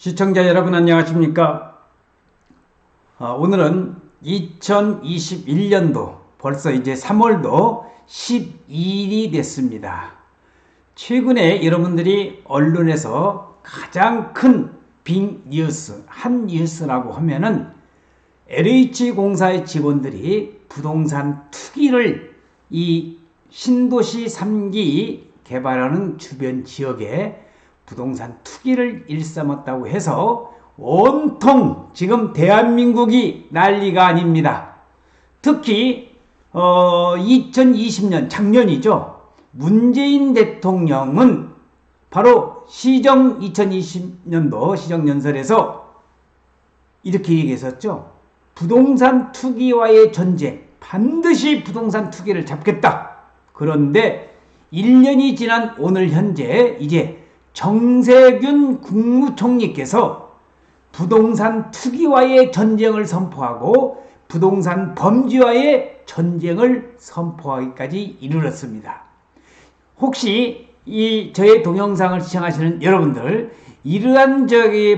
시청자 여러분 안녕하십니까? 오늘은 2021년도 벌써 이제 3월도 12일이 됐습니다. 최근에 여러분들이 언론에서 가장 큰 빅뉴스, 한 뉴스라고 하면은 LH공사의 직원들이 부동산 투기를 이 신도시 3기 개발하는 주변 지역에 부동산 투기를 일삼았다고 해서 온통 지금 대한민국이 난리가 아닙니다. 특히 2020년 작년이죠. 문재인 대통령은 바로 시정 2020년도 시정연설에서 이렇게 얘기했었죠. 부동산 투기와의 전쟁, 반드시 부동산 투기를 잡겠다. 그런데 1년이 지난 오늘 현재 이제 정세균 국무총리께서 부동산 투기와의 전쟁을 선포하고 부동산 범죄와의 전쟁을 선포하기까지 이르렀습니다. 혹시 저의 동영상을 시청하시는 여러분들 이러한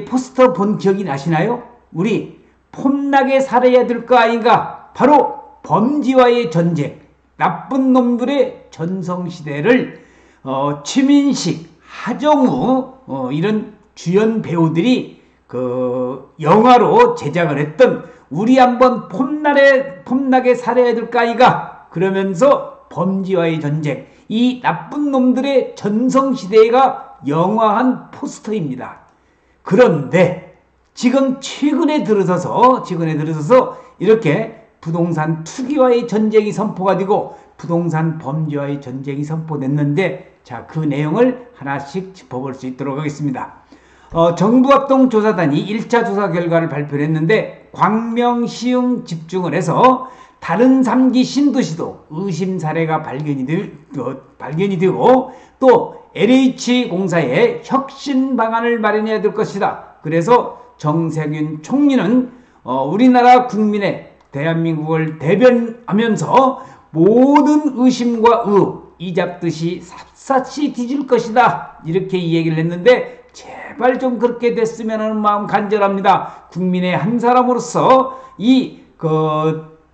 포스터 본 기억이 나시나요? 우리 폼나게 살아야 될 거 아닌가? 바로 범죄와의 전쟁, 나쁜 놈들의 전성시대를 최민식, 하정우 이런 주연 배우들이 그 영화로 제작을 했던 우리 한번 폼나게 살아야 될 거 아이가 그러면서 범죄와의 전쟁, 이 나쁜 놈들의 전성시대가 영화한 포스터입니다. 그런데 지금 최근에 들어서서 이렇게 부동산 투기와의 전쟁이 선포가 되고 부동산 범죄와의 전쟁이 선포됐는데, 자, 그 내용을 하나씩 짚어볼 수 있도록 하겠습니다. 정부합동조사단이 1차 조사 결과를 발표했는데 광명, 시흥 집중을 해서 다른 3기 신도시도 의심 사례가 발견이 되고 또 LH공사에 혁신 방안을 마련해야 될 것이다. 그래서 정세균 총리는 우리나라 국민의 대한민국을 대변하면서 모든 의심과 의혹 이잡듯이 샅샅이 뒤질 것이다. 이렇게 이 얘기를 했는데 제발 좀 그렇게 됐으면 하는 마음 간절합니다. 국민의 한 사람으로서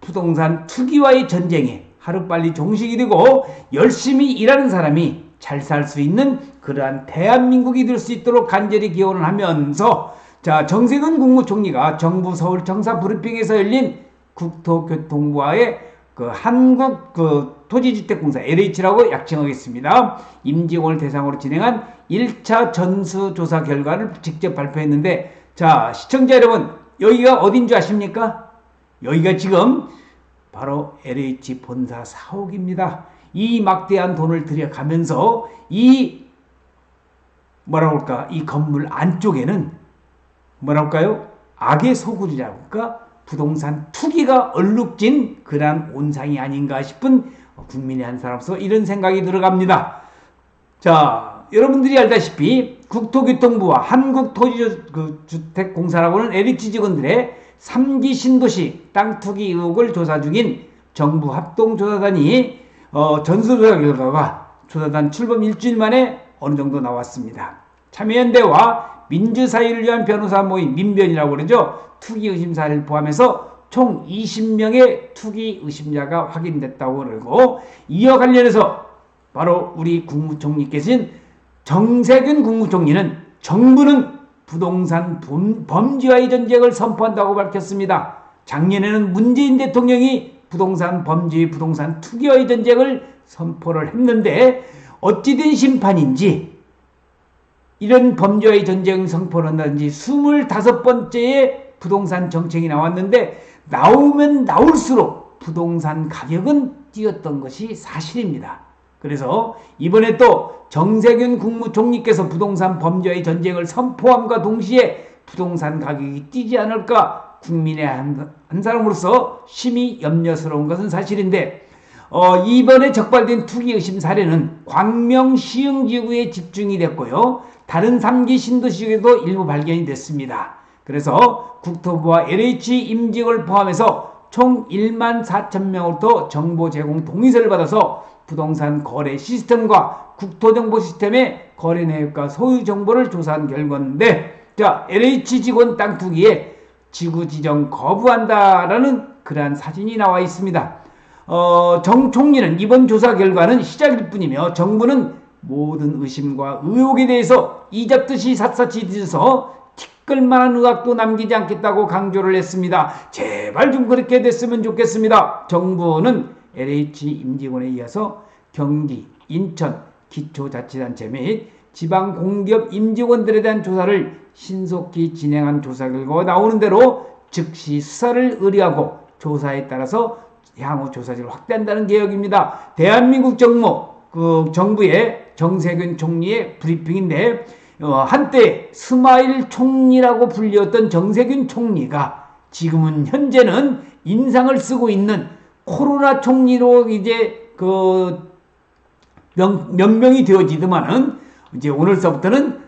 부동산 투기와의 전쟁에 하루빨리 종식이 되고 열심히 일하는 사람이 잘 살 수 있는 그러한 대한민국이 될 수 있도록 간절히 기원을 하면서, 자, 정세균 국무총리가 정부 서울 청사 브리핑에서 열린 국토교통부와의 한국 토지주택공사 LH라고 약칭하겠습니다. 임직원을 대상으로 진행한 1차 전수조사 결과를 직접 발표했는데, 자, 시청자 여러분, 여기가 어딘 줄 아십니까? 여기가 지금 바로 LH 본사 사옥입니다. 이 막대한 돈을 들여가면서 이 건물 안쪽에는 악의 소굴이라고 할까? 부동산 투기가 얼룩진 그러한 온상이 아닌가 싶은 국민의 한 사람으로서 이런 생각이 들어갑니다. 자, 여러분들이 알다시피 국토교통부와 한국토지주택공사라고는 LH 직원들의 3기 신도시 땅 투기 의혹을 조사 중인 정부 합동조사단이 전수조사 결과가 조사단 출범 일주일 만에 어느 정도 나왔습니다. 참여연대와 민주사회를 위한 변호사 모임 민변이라고 그러죠. 투기 의심 사례를 포함해서 총 20명의 투기 의심자가 확인됐다고 그러고, 이와 관련해서 바로 우리 국무총리께서는 정세균 국무총리는 정부는 부동산 범죄와의 전쟁을 선포한다고 밝혔습니다. 작년에는 문재인 대통령이 부동산 범죄, 부동산 투기와의 전쟁을 선포를 했는데 어찌된 심판인지 이런 범죄와의 전쟁 선포를 한다든지 25번째의 부동산 정책이 나왔는데 나오면 나올수록 부동산 가격은 뛰었던 것이 사실입니다. 그래서 이번에 또 정세균 국무총리께서 부동산 범죄와의 전쟁을 선포함과 동시에 부동산 가격이 뛰지 않을까 국민의 한 사람으로서 심히 염려스러운 것은 사실인데, 이번에 적발된 투기 의심 사례는 광명, 시흥 지구에 집중이 됐고요. 다른 3기 신도시에도 일부 발견이 됐습니다. 그래서 국토부와 LH 임직을 포함해서 총 1만 4천 명으로부터 정보 제공 동의서를 받아서 부동산 거래 시스템과 국토정보 시스템의 거래 내역과 소유 정보를 조사한 결과인데, 자, LH 직원 땅 투기에 지구 지정 거부한다라는 그러한 사진이 나와 있습니다. 정 총리는 이번 조사 결과는 시작일 뿐이며 정부는 모든 의심과 의혹에 대해서 이잡듯이 샅샅이 뒤져서 티끌만한 의혹도 남기지 않겠다고 강조를 했습니다. 제발 좀 그렇게 됐으면 좋겠습니다. 정부는 LH 임직원에 이어서 경기, 인천, 기초자치단체 및 지방공기업 임직원들에 대한 조사를 신속히 진행한 조사 결과가 나오는 대로 즉시 수사를 의뢰하고 조사에 따라서 향후 조사지를 확대한다는 계획입니다. 대한민국 정부의 정세균 총리의 브리핑인데 한때 스마일 총리라고 불렸던 정세균 총리가 지금은 현재는 인상을 쓰고 있는 코로나 총리로 이제 명명이 되어지더만은 이제 오늘서부터는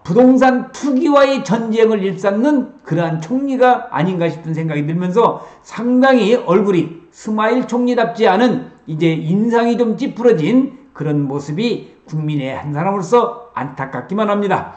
부동산 투기와의 전쟁을 일삼는 그러한 총리가 아닌가 싶은 생각이 들면서 상당히 얼굴이 스마일 총리답지 않은 이제 인상이 좀 찌푸러진 그런 모습이 국민의 한 사람으로서 안타깝기만 합니다.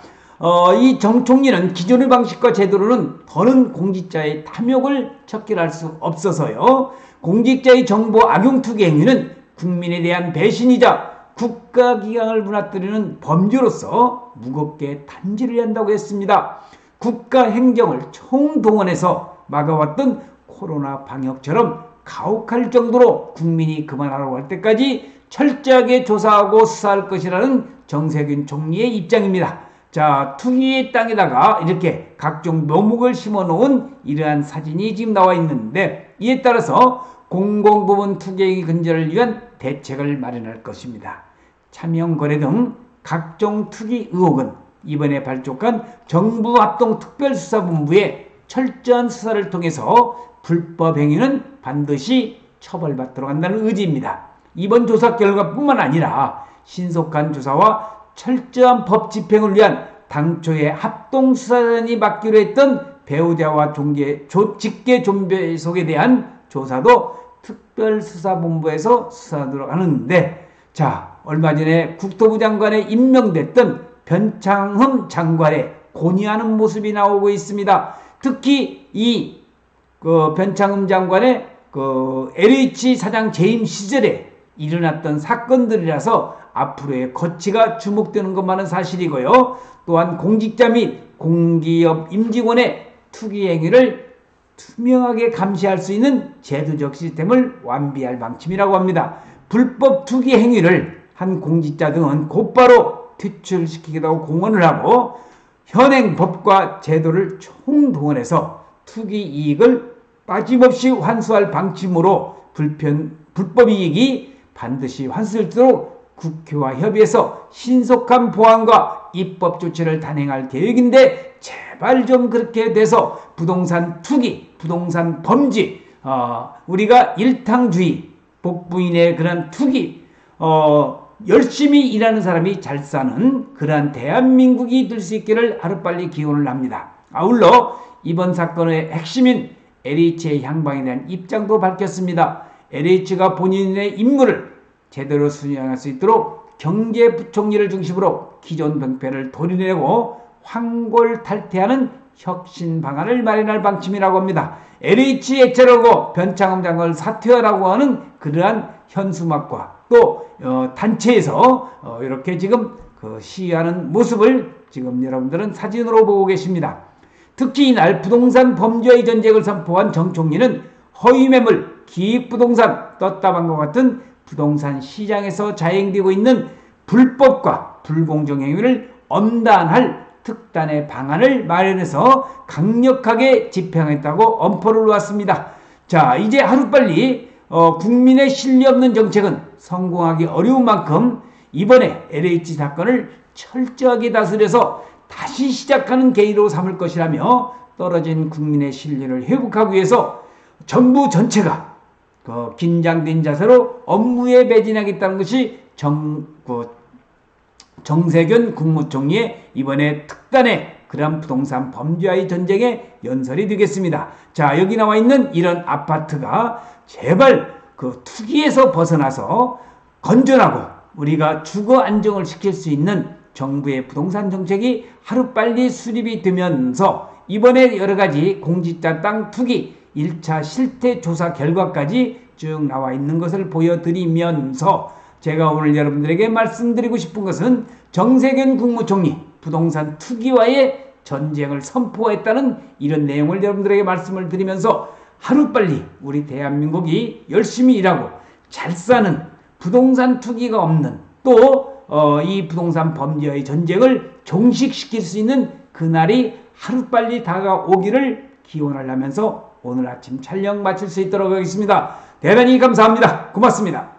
이 정 총리는 기존의 방식과 제도로는 더는 공직자의 탐욕을 척결할 수 없어서요. 공직자의 정보 악용 투기 행위는 국민에 대한 배신이자 국가기강을 무너뜨리는 범죄로서 무겁게 단죄를 한다고 했습니다. 국가 행정을 총동원해서 막아왔던 코로나 방역처럼 가혹할 정도로 국민이 그만하라고 할 때까지 철저하게 조사하고 수사할 것이라는 정세균 총리의 입장입니다. 자, 투기의 땅에다가 이렇게 각종 묘목을 심어놓은 이러한 사진이 지금 나와 있는데 이에 따라서 공공부문 투기행위 근절을 위한 대책을 마련할 것입니다. 차명거래 등 각종 투기 의혹은 이번에 발족한 정부합동특별수사본부의 철저한 수사를 통해서 불법 행위는 반드시 처벌받도록 한다는 의지입니다. 이번 조사 결과뿐만 아니라 신속한 조사와 철저한 법 집행을 위한 당초의 합동수사단이 맡기로 했던 배우자와 직계 존배속에 대한 조사도 특별수사본부에서 수사하도록 하는데, 자, 얼마 전에 국토부 장관에 임명됐던 변창흠 장관의 고뇌하는 모습이 나오고 있습니다. 특히 이 변창흠 장관의 LH 사장 재임 시절에 일어났던 사건들이라서 앞으로의 거치가 주목되는 것만은 사실이고요. 또한 공직자 및 공기업 임직원의 투기 행위를 투명하게 감시할 수 있는 제도적 시스템을 완비할 방침이라고 합니다. 불법 투기 행위를 한 공직자 등은 곧바로 퇴출시키기도 하고 공언을 하고 현행 법과 제도를 총동원해서 투기 이익을 빠짐없이 환수할 방침으로 불법 이익이 반드시 환수되도록 국회와 협의해서 신속한 보완과 입법 조치를 단행할 계획인데 제발 좀 그렇게 돼서 부동산 투기, 부동산 범죄, 우리가 일탕주의, 복부인의 그런 투기, 열심히 일하는 사람이 잘 사는 그러한 대한민국이 될 수 있기를 하루빨리 기원을 합니다. 아울러 이번 사건의 핵심인 LH의 향방에 대한 입장도 밝혔습니다. LH가 본인의 임무를 제대로 수행할 수 있도록 경제부총리를 중심으로 기존 병폐를 도려내고 황골탈퇴하는 혁신 방안을 마련할 방침이라고 합니다. LH 해체라고 변창흠 장관을 사퇴하라고 하는 그러한 현수막과 또 단체에서 이렇게 지금 시위하는 모습을 지금 여러분들은 사진으로 보고 계십니다. 특히 이날 부동산 범죄의 전쟁을 선포한 정 총리는 허위매물, 기획부동산, 떴다방과 같은 부동산 시장에서 자행되고 있는 불법과 불공정 행위를 엄단할 특단의 방안을 마련해서 강력하게 집행하겠다고 엄포를 놓았습니다. 자, 이제 하루빨리 국민의 신뢰 없는 정책은 성공하기 어려운 만큼 이번에 LH 사건을 철저하게 다스려서 다시 시작하는 계기로 삼을 것이라며 떨어진 국민의 신뢰를 회복하기 위해서 정부 전체가 긴장된 자세로 업무에 매진하겠다는 것이 정세균 국무총리의 이번에 특단의 그런 부동산 범죄와의 전쟁의 연설이 되겠습니다. 자, 여기 나와 있는 이런 아파트가 제발 투기에서 벗어나서 건전하고 우리가 주거 안정을 시킬 수 있는 정부의 부동산 정책이 하루빨리 수립이 되면서 이번에 여러가지 공직자 땅 투기 1차 실태 조사 결과까지 쭉 나와 있는 것을 보여드리면서 제가 오늘 여러분들에게 말씀드리고 싶은 것은 정세균 국무총리 부동산 투기와의 전쟁을 선포했다는 이런 내용을 여러분들에게 말씀을 드리면서 하루빨리 우리 대한민국이 열심히 일하고 잘 사는 부동산 투기가 없는 또 이 부동산 범죄의 전쟁을 종식시킬 수 있는 그날이 하루빨리 다가오기를 기원을 하면서 오늘 아침 촬영 마칠 수 있도록 하겠습니다. 대단히 감사합니다. 고맙습니다.